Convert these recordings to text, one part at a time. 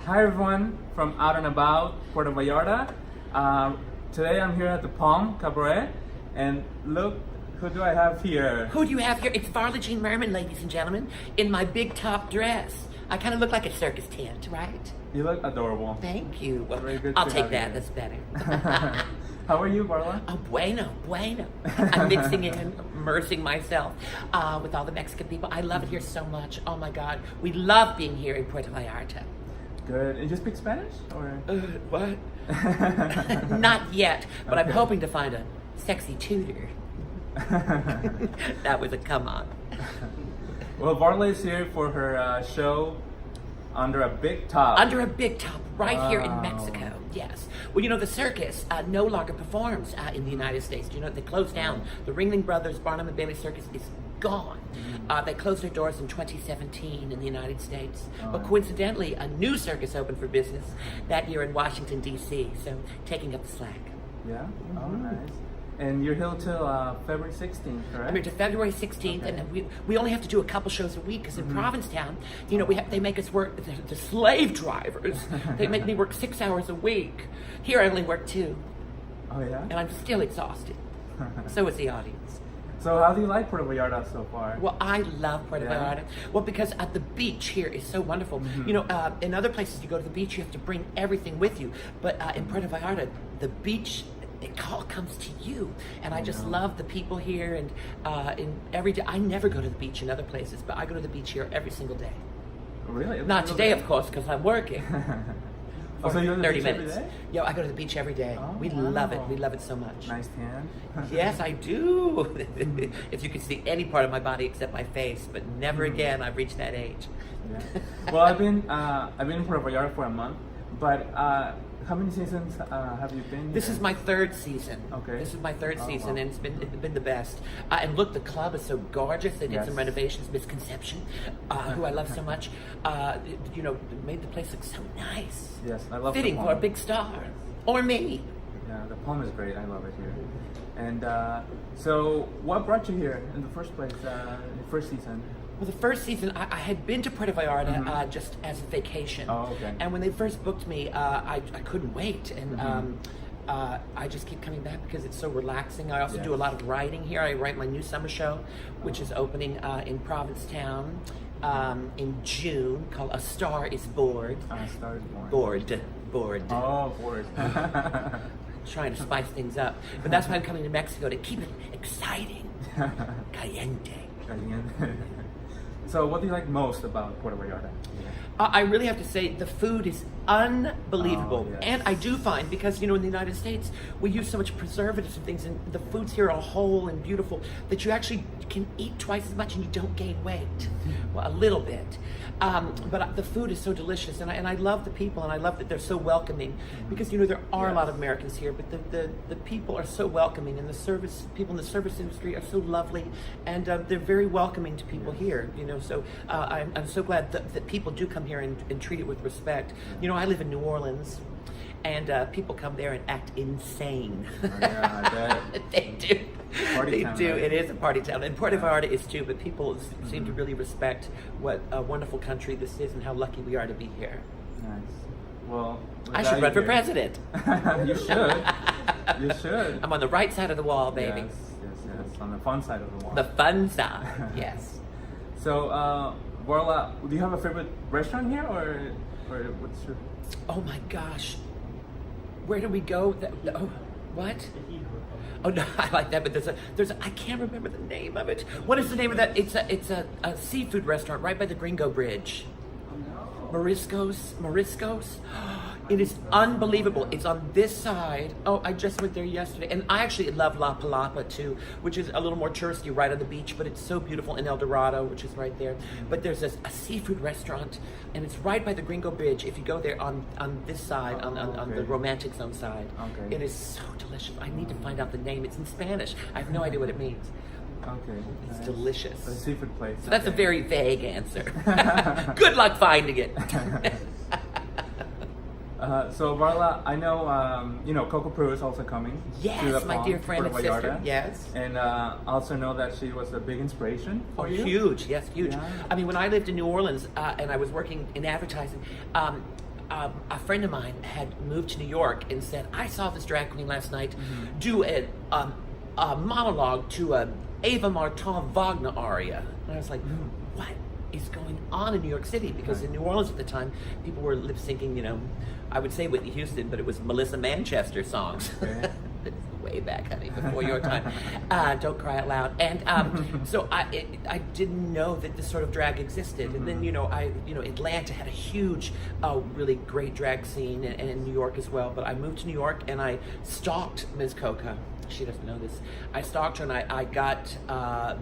Hi everyone from Out and About, Puerto Vallarta. Today I'm here at the Palm Cabaret, and look, who do I have here? Who do you have here? It's Varla Jean Merman, ladies and gentlemen, in my big top dress. I kind of look like a circus tent, right? You look adorable. Thank you. Well, Very good I'll to take have that. you. That's better. How are you, Varla? Oh, bueno. I'm mixing in, immersing myself with all the Mexican people. I love it here so much. Oh my God. We love being here in Puerto Vallarta. Good. And you speak Spanish? Or? What? Not yet, but I'm hoping to find a sexy tutor. That was a come on. Well, Varla is here for her show Under a Big Top. Under a big top, right here in Wow. Mexico. Yes. Well, you know, the circus no longer performs in the United States. You know, they closed down. The Ringling Brothers, Barnum and Bailey Circus is gone. They closed their doors in 2017 in the United States. But coincidentally, a new circus opened for business that year in Washington, D.C. So, taking up the slack. Yeah? Oh, nice. And you're here till February 16th, correct? I'm here to February 16th, Okay. and we only have to do a couple shows a week because in Provincetown, you know, they make us work, the slave drivers, they make me work 6 hours a week. Here I only work 2, Oh, yeah? and I'm still exhausted. So is the audience. So how do you like Puerto Vallarta so far? Well, I love Puerto Yeah? Vallarta. Well, because the beach here is so wonderful. You know, in other places you go to the beach, you have to bring everything with you. But in Puerto Vallarta, the beach, it all comes to you. And I just love the people here. And in every day, I never go to the beach in other places, but I go to the beach here every single day. Really? Not today, of course, because I'm working. Oh, so you go to the 30 beach every minutes. day? Yeah, I go to the beach every day. Oh, We love it. wow. We love it so much. Nice tan. Yes, I do. If you could see any part of my body except my face, but never again. I've reached that age. Yeah. Well, I've been in Puerto Vallarta for a month, but how many seasons have you been here? This is my 3rd season. Okay. This is my 3rd Oh, season, wow. and it's been the best. And look, the club is so gorgeous. They did Yes. some renovations. Misconception, who I love so much, you know, made the place look so nice. Yes, I love Fitting the for a Palm. big star, or me. Yeah, the Palm is great. I love it here. And so, what brought you here in the first place? In the first season? Well, the first season, I had been to Puerto Vallarta just as a vacation. Oh, okay. And when they first booked me, I couldn't wait. And I just keep coming back because it's so relaxing. I also do a lot of writing here. I write my new summer show, which is opening in Provincetown in June, called A Star is Bored. Star is Born. Bored. Oh, bored. Trying to spice things up. But that's why I'm coming to Mexico, to keep it exciting. Caliente. So, what do you like most about Puerto Vallarta? I really have to say the food is unbelievable. Oh, yes. And I do find, because, you know, in the United States, we use so much preservatives and things, and the foods here are whole and beautiful, that you actually can eat twice as much and you don't gain weight. Well, a little bit. But the food is so delicious, and I love the people, and I love that they're so welcoming, because, you know, there are a lot of Americans here, but the people are so welcoming, and people in the service industry are so lovely, and they're very welcoming to people here, you know, so I'm so glad that people do come here and treat it with respect. You know, I live in New Orleans, and people come there and act insane. Oh, yeah, I bet. They do. Party They town, do. right? It is a party town, and Puerto Vallarta is too. But people seem to really respect what a wonderful country this is, and how lucky we are to be here. Nice. Well, I should run for president. You should. You should. I'm on the right side of the wall, baby. Yes. On the fun side of the wall. The fun side. Yes. So, Varla, do you have a favorite restaurant here, or what's your? Oh my gosh. Where do we go? Oh, what? Oh no, I like that, but there's a I can't remember the name of it. What is the name of that? It's a seafood restaurant right by the Gringo Bridge. Moriscos. It is unbelievable. It's on this side. Oh, I just went there yesterday. And I actually love La Palapa too, which is a little more touristy right on the beach, but it's so beautiful in El Dorado, which is right there. But there's a seafood restaurant, and it's right by the Gringo Bridge. If you go there on this side, on the romantic zone side, it is so delicious. I need to find out the name. It's in Spanish. I have no idea what it means. Okay. It's nice. delicious. A seafood place. So that's a very vague answer. Good luck finding it. So Varla, I know you know Coco Peru is also coming. Yes, to the my Palm, dear friend Puerto and sister. Vallarta. Yes. And also know that she was a big inspiration for you. Huge, yes, huge. Yeah. I mean, when I lived in New Orleans and I was working in advertising, a friend of mine had moved to New York and said, I saw this drag queen last night do a monologue to a Ava Martin Wagner aria. And I was like, what is going on in New York City? Because in New Orleans at the time, people were lip syncing, you know, I would say Whitney Houston, but it was Melissa Manchester songs. Okay. Way back, honey, before your time. Don't cry out loud. And so I didn't know that this sort of drag existed. And then Atlanta had a huge, really great drag scene, and in New York as well. But I moved to New York and I stalked Ms. Coco. She doesn't know this. I stalked her and I got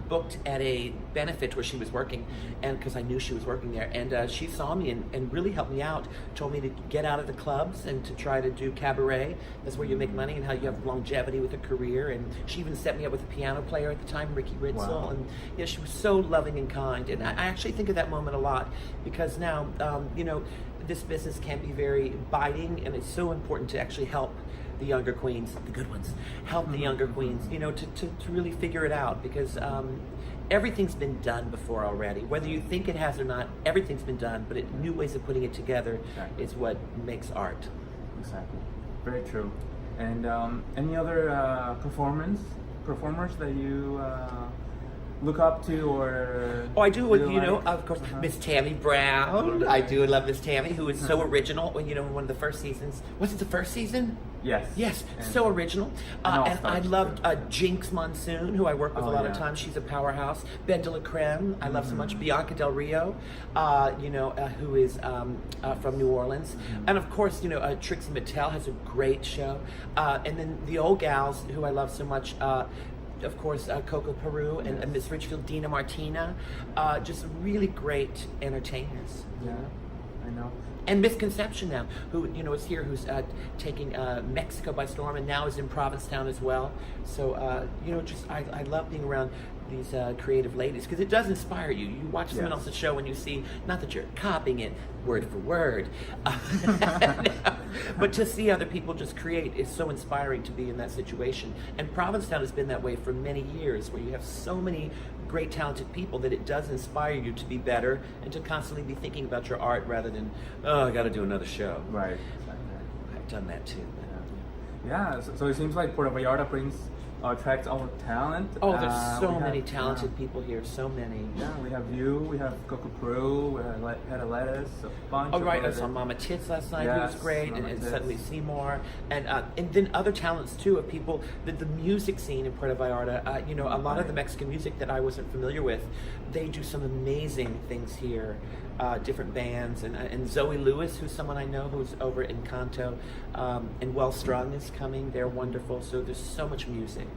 booked at a benefit where she was working, and because I knew she was working there, and she saw me and really helped me out. Told me to get out of the clubs and to try to do cabaret. That's where you make money and how you have longevity with a career. And she even set me up with a piano player at the time, Ricky Ritzel. Wow. And yeah, she was so loving and kind. And I actually think of that moment a lot because now, this business can be very biting, and it's so important to actually help the younger queens, the good ones, help the younger queens, to really figure it out, because everything's been done before already. Whether you think it has or not, everything's been done, but new ways of putting it together is what makes art. Exactly. Very true. And any other performers that you look up to, or I do. Of course, Miss Tammy Brown. I do love Miss Tammy, who is so original. One of the first seasons. Was it the first season? Yes. Yes, and so original. And I loved too. Jinx Monsoon, who I work with a lot of times. She's a powerhouse. Ben de la Creme, I love so much. Bianca Del Rio, who is from New Orleans. And of course, Trixie Mattel has a great show. And then the old gals, who I love so much, of course, Coco Peru and Miss Richfield, Dina Martina, just really great entertainers. Yeah, I know. And Misconception now, who is here, who's taking Mexico by storm, and now is in Provincetown as well. So I love being around these creative ladies, because it does inspire you. You watch someone else's show and you see, not that you're copying it word for word, but to see other people just create is so inspiring to be in that situation. And Provincetown has been that way for many years, where you have so many great talented people that it does inspire you to be better and to constantly be thinking about your art rather than, I got to do another show. Right. I've done that too. Yeah. So it seems like Puerto Vallarta attracts all the talent. There's so many talented people here, so many. Yeah, we have you, we have Coco Peru, we have Hedda Lettuce, a bunch of I saw Mama Tits last night, who was great, and Suddenly Seymour, and then other talents too of people. The music scene in Puerto Vallarta, a lot of the Mexican music that I wasn't familiar with, they do some amazing things here. Different bands, and Zoe Lewis, who's someone I know who's over at Encanto, and Well Strung is coming. They're wonderful. So there's so much music,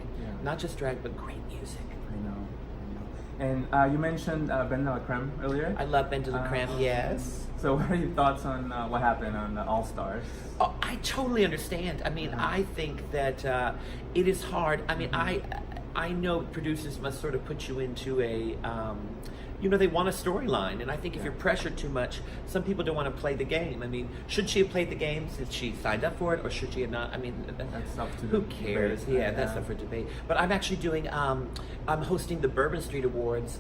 not just drag, but great music. I know. And you mentioned Ben de la Creme earlier. I love Ben de la Creme. Yes. So what are your thoughts on what happened on the All Stars? Oh, I totally understand. I mean, I think that it is hard. I mean, I know producers must sort of put you into a they want a storyline, and I think if you're pressured too much, some people don't want to play the game. I mean, should she have played the game since she signed up for it, or should she have not? I mean, that's up to who cares? debate. That's up for debate. But I'm actually doing, I'm hosting the Bourbon Street Awards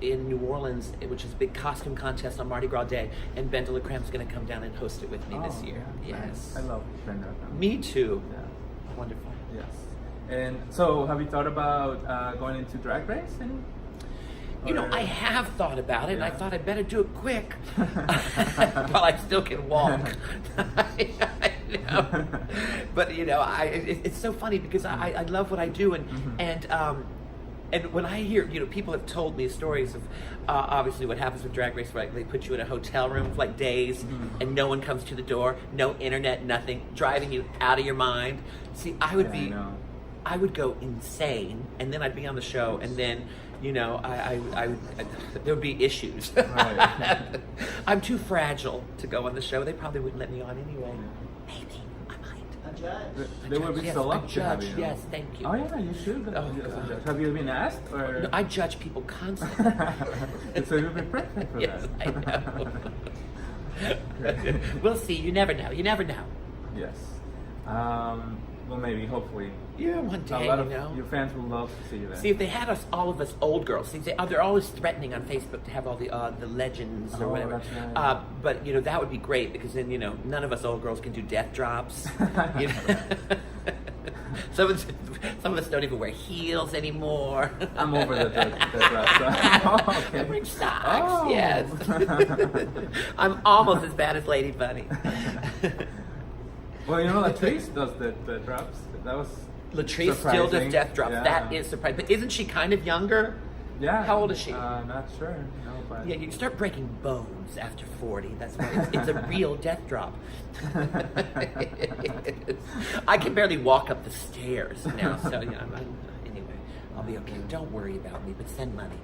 in New Orleans, which is a big costume contest on Mardi Gras Day, and Ben de la Creme's going to come down and host it with me this year. Yeah, Yes. nice. I love Ben de la Creme. Me too. Yeah. Wonderful. Yes. And so, have you thought about going into Drag Race? I have thought about it, and I thought I'd better do it quick while I still can walk. I know. But it's so funny because I love what I do, and when I hear, people have told me stories of obviously what happens with Drag Race, right? They put you in a hotel room for like days, and no one comes to the door, no internet, nothing, driving you out of your mind. See, I would go insane, and then I'd be on the show, and then there would be issues. Right. I'm too fragile to go on the show. They probably wouldn't let me on anyway. Maybe I might. A judge. They would be so lucky to have you. Yes, thank you. Oh yeah, you should. God. Have you been asked? Or? No, I judge people constantly. So you'd be perfect for yes, that. I know. We'll see. You never know. You never know. Yes. Well, maybe, hopefully. Yeah, one day, A lot of you know. your fans will love to see you there. See, if they had all of us old girls, see, they're always threatening on Facebook to have all the legends or whatever. That's right. But, you know, that would be great because then, you know, none of us old girls can do death drops. You know? Some of us don't even wear heels anymore. I'm over the dress. So. Okay. I bring socks, Oh. yes. I'm almost as bad as Lady Bunny. Well, you know, Latrice does the drops. That was Latrice still surprising. does death drops. Yeah. That is surprising. But isn't she kind of younger? Yeah. How old is she? Not sure. No, but Yeah, you start breaking bones after 40. That's why it's a real death drop. I can barely walk up the stairs now, so you know. Anyway, I'll be okay. Don't worry about me, but send money.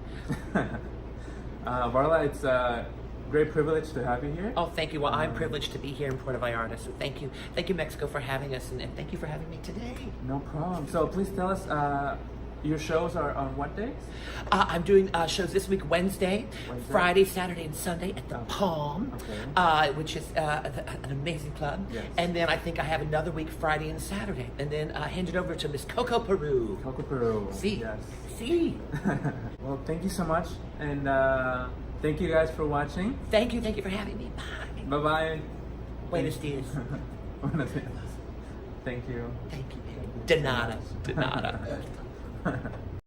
Varla, it's a great privilege to have you here. Oh, thank you. Well, I'm privileged to be here in Puerto Vallarta, so thank you. Thank you, Mexico, for having us, and thank you for having me today. No problem. So please tell us, your shows are on what days? I'm doing shows this week, Wednesday, Friday, Saturday, and Sunday at the Palm, which is an amazing club. Yes. And then I think I have another week, Friday and Saturday. And then hand it over to Miss Coco Peru. Coco Peru. See. Yes. See. Well, thank you so much, and thank you guys for watching. Thank you for having me. Bye. Bye-bye. Buenos dias. Buenos dias. Thank you. Thank you. De nada. De nada.